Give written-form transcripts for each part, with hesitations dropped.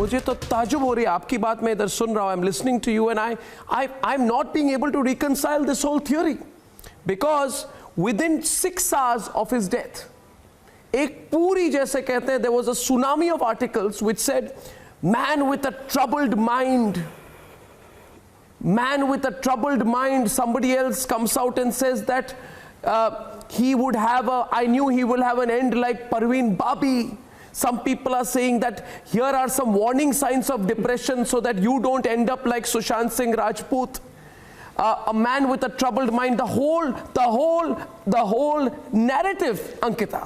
मुझे तो ताजुब हो रही है आपकी बात, मैं इधर सुन रहा हूँ, I am listening to you and I am not being able to reconcile this whole theory, because within 6 hours of his death एक पूरी, जैसे कहते हैं, there was a tsunami of articles which said man with a troubled mind, man with a troubled mind. Somebody else comes out and says that he would have I knew he will have an end like Parveen Babi. Some people are saying that here are some warning signs of depression so that you don't end up like Sushant Singh Rajput. A man with a troubled mind. The whole narrative, Ankita,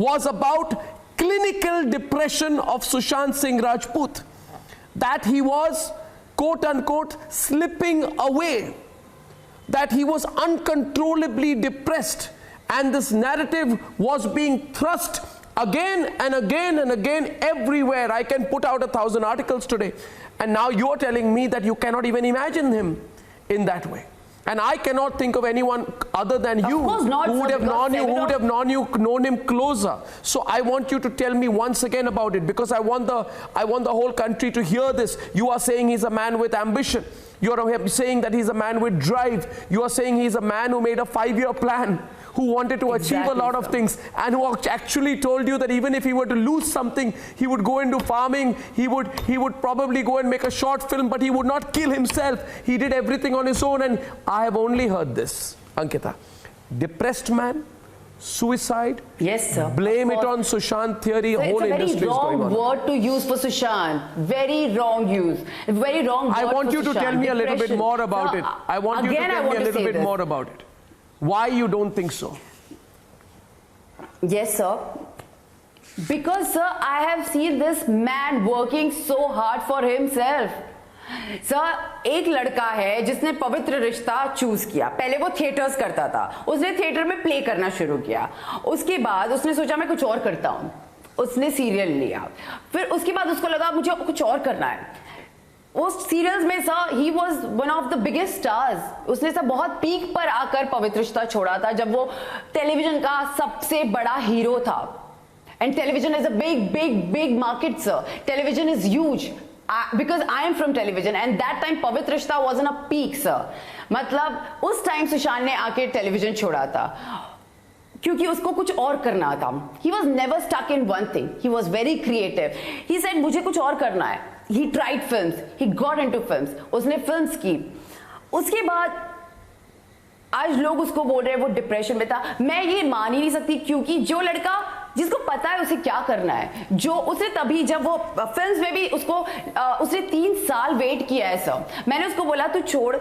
was about clinical depression of Sushant Singh Rajput, that he was quote unquote slipping away, that he was uncontrollably depressed, and this narrative was being thrust again and again and again everywhere. I can put out 1,000 articles today, and now you're telling me that you cannot even imagine him in that way. And I cannot think of anyone other than you who would have known him closer. So I want you to tell me once again about it, because I want the whole country to hear this. You are saying he's a man with ambition. You are saying that he's a man with drive. You are saying he's a man who made a 5-year plan, who wanted to achieve a lot of things, and who actually told you that even if he were to lose something, he would go into farming, he would probably go and make a short film, but he would not kill himself. He did everything on his own, and I have only heard this, Ankita. Depressed man, suicide. Yes, sir. Blame it on Sushant theory. So whole industry is going on. It's a very wrong word to use for Sushant. Very wrong use. Very wrong word. I want you to tell me a little bit more about it. I want you to tell me a little bit more about it. Why you don't think so? Yes, sir. Because, sir, I have seen this man working so hard for himself. Sir, एक लड़का है जिसने पवित्र रिश्ता choose किया. पहले वो theatres करता था, उसने थिएटर में प्ले करना शुरू किया. उसके बाद उसने सोचा मैं कुछ और करता हूँ, उसने सीरियल लिया. फिर उसके बाद उसको लगा मुझे कुछ और करना है. उस सीरियल्स में sir he was one of the biggest stars. उसने सर बहुत पीक पर आकर पवित्र रिश्ता छोड़ा था, जब वो टेलीविजन का सबसे बड़ा हीरो था. And television is a big big big market sir. Television is huge. Because I am from television, and that time पवित्र रिश्ता was in a peak, sir. मतलब उस टाइम सुशांत ने आके टेलीविजन छोड़ा था क्योंकि उसको कुछ और करना था. He was never stuck in one thing. He was very creative. He said मुझे कुछ और करना है. He tried films. He got into films. उसने फिल्म्स की. उसके बाद आज लोग उसको बोल रहे हैं वो डिप्रेशन में था. मैं ये मान ही नहीं सकती, क्योंकि जो लड़का जिसको पता है उसे क्या करना है, जो उसे तभी जब वो फिल्म्स में भी उसने 3 साल वेट किया है सर. मैंने उसको बोला तू छोड़,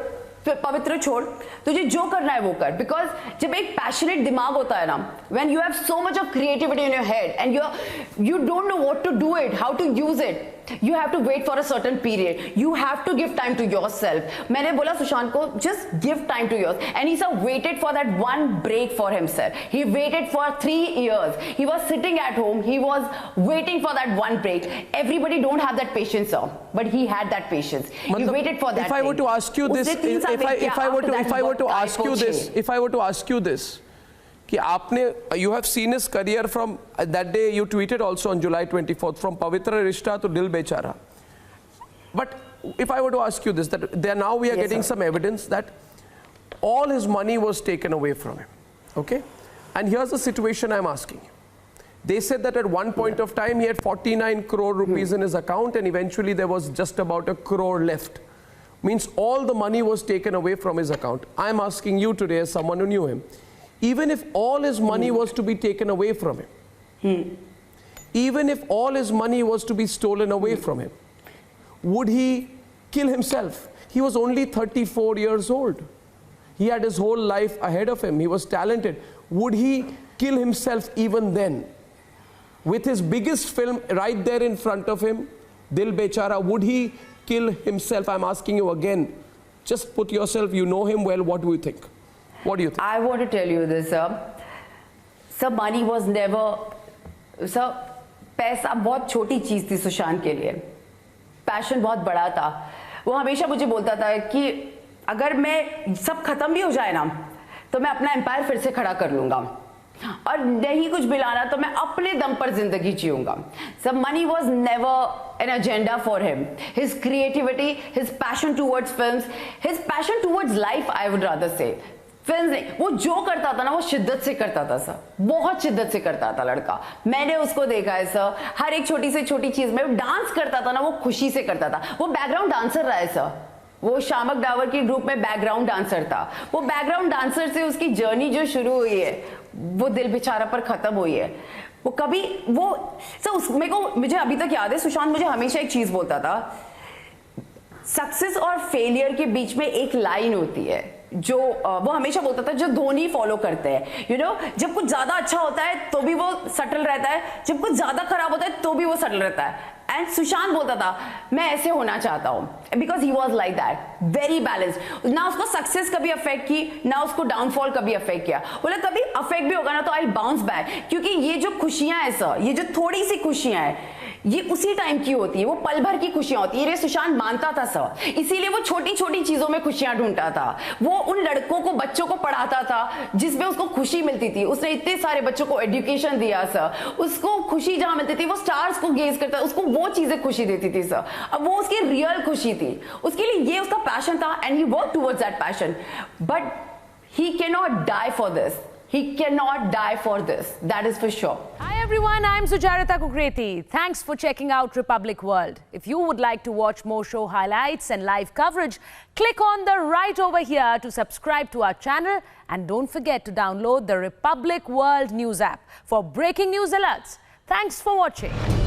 पवित्र छोड़, तुझे जो करना है वो कर. बिकॉज जब एक पैशनेट दिमाग होता है ना, when you have so much of creativity in your head and you don't know what to do it, how to use it, you have to wait for a certain period. You have to give time to yourself. मैंने बोला सुशांत को just give time to yourself, and he sir waited for that one break for himself. He waited for 3 years. He was sitting at home. He was waiting for that one break. Everybody don't have that patience, sir, but he had that patience. He waited for that. If I were to ask you this, if I were to ask you this, कि आपने, you have seen his career from that day you tweeted also on July 24th, from Pavitra Rishta to Dil Bechara. But if I were to ask you this, that there now we are getting some evidence that all his money was taken away from him, okay? And here's the situation I'm asking you. They said that at one point of time he had 49 crore rupees in his account, and eventually there was just about 1 crore left. Means all the money was taken away from his account. I'm asking you today, as someone who knew him, even if all his money was to be taken away from him, even if all his money was to be stolen away from him, would he kill himself? He was only 34 years old. He had his whole life ahead of him. He was talented. Would he kill himself even then? With his biggest film right there in front of him, Dil Bechara, would he kill himself? I'm asking you again. Just put yourself, you know him well, what do you think? What do you think? I want to tell you this, sir. Sir, money was never, sir, पैसा बहुत छोटी चीज थी सुशांत के लिए. Passion बहुत बड़ा था. वो हमेशा मुझे बोलता था कि अगर मैं सब खत्म भी हो जाए ना, तो मैं अपना एम्पायर फिर से खड़ा कर लूंगा. और नहीं कुछ मिलाना तो मैं अपने दम पर जिंदगी जीऊंगा। Sir money was never an agenda for him. His creativity, his passion towards films, his passion towards life, I would rather say. Film नहीं, वो जो करता था ना वो शिद्दत से करता था सर, बहुत शिद्दत से करता था लड़का। मैंने उसको देखा है सर, हर एक छोटी से छोटी चीज में डांस करता था ना, वो खुशी से करता था। वो बैकग्राउंड डांसर रहा है सर, वो शामक डावर की ग्रुप में बैकग्राउंड डांसर था। वो बैकग्राउंड डांसर से उसकी जर्नी जो शुरू हुई है वो दिल बेचारा पर खत्म हुई है। वो कभी वो सर मेरे को, मुझे अभी तक याद है सुशांत मुझे हमेशा एक चीज बोलता था, सक्सेस और फेलियर के बीच में एक लाइन होती है जो वो हमेशा बोलता था, जो धोनी फॉलो करते हैं। यू नो, जब कुछ ज्यादा अच्छा होता है तो भी वो सटल रहता है, जब कुछ ज्यादा खराब होता है तो भी वो सटल रहता है। एंड सुशांत बोलता था मैं ऐसे होना चाहता हूं, because he was like that, very balanced. ना उसको सक्सेस कभी अफेक्ट की, ना उसको डाउनफॉल कभी अफेक्ट किया। बोला कभी अफेक्ट भी होगा ना तो आई बाउंस बैक, क्योंकि ये जो खुशियां है सर, ये जो थोड़ी सी खुशियां है ये उसी टाइम की होती है, वो पल भर की खुशियां होती है। ये सुशांत मानता था सर, इसीलिए वो छोटी छोटी चीजों में खुशियां ढूंढता था। वो उन लड़कों को, बच्चों को पढ़ाता था जिसमें उसको खुशी मिलती थी। उसने इतने सारे बच्चों को एजुकेशन दिया सर, उसको खुशी जहां मिलती थी वो स्टार्स को गेज करता, उसको वो चीजें खुशी देती थी सर। अब वो उसकी रियल खुशी थी, उसके लिए ये उसका पैशन था and he work towards that passion. But he can not die for this, he cannot die for this, that is for sure. Hi everyone, I'm Sucharita Kukreti. Thanks for checking out Republic World. If you would like to watch more show highlights and live coverage, click on the right over here to subscribe to our channel, and don't forget to download the Republic World News app for breaking news alerts. Thanks for watching.